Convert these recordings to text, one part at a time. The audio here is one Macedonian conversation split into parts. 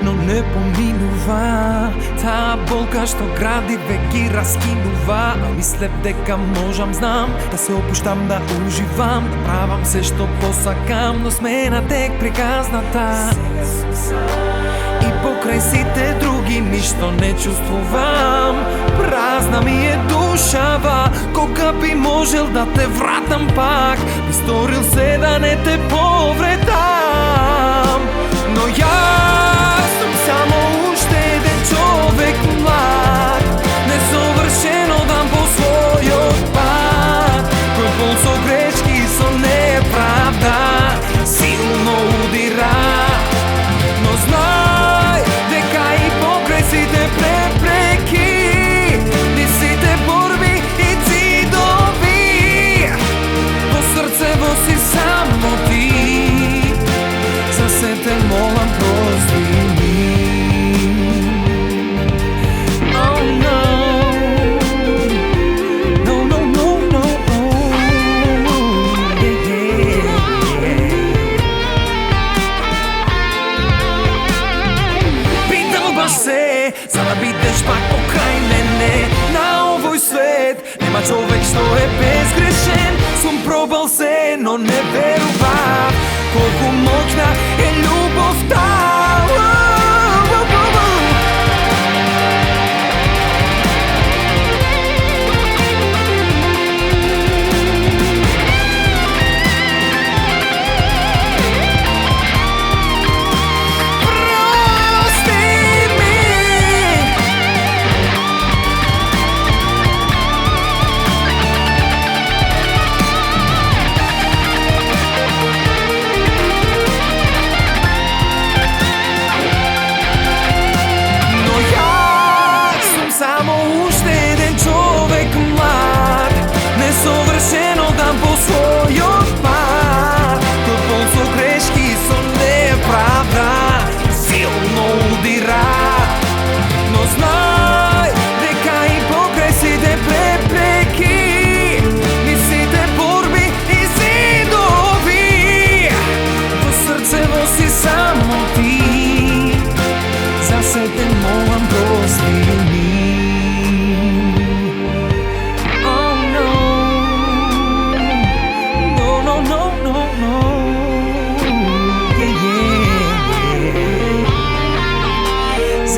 но не поминува. Таа болка што гради век ги раскинува. А мислев дека можам, знам, да се опуштам, да уживам, да правам се што посакам, но смена тек приказната. И покрај сите други ништо не чувствувам. Празна ми е душава, кога би можел да те вратам пак. Би сторил се да не те повредам. Но јас сум само уште еден човек млад, несовршен одам по својот пат, кој пол со грешки, со неправда силно удира. Но знај дека и покрај сите препреки, ни сите борби и цидови, во срцево си само ти. За се те молам, прости ми. Oh no, no, no, no, no, yeah, yeah. Питам баш се, за да бидеш пак покрај мене. На овој свет нема човек што е безгрешен. Сум пробал се, но не верував колку моќна е љубовта. Несовршен одам по својот пат, кој пол со грешки, со неправда силно удира. Но знај дека и покрај сите препреки, ни сите борби и зидови, во срцево си само ти. За се те молам, прости ми.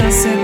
I said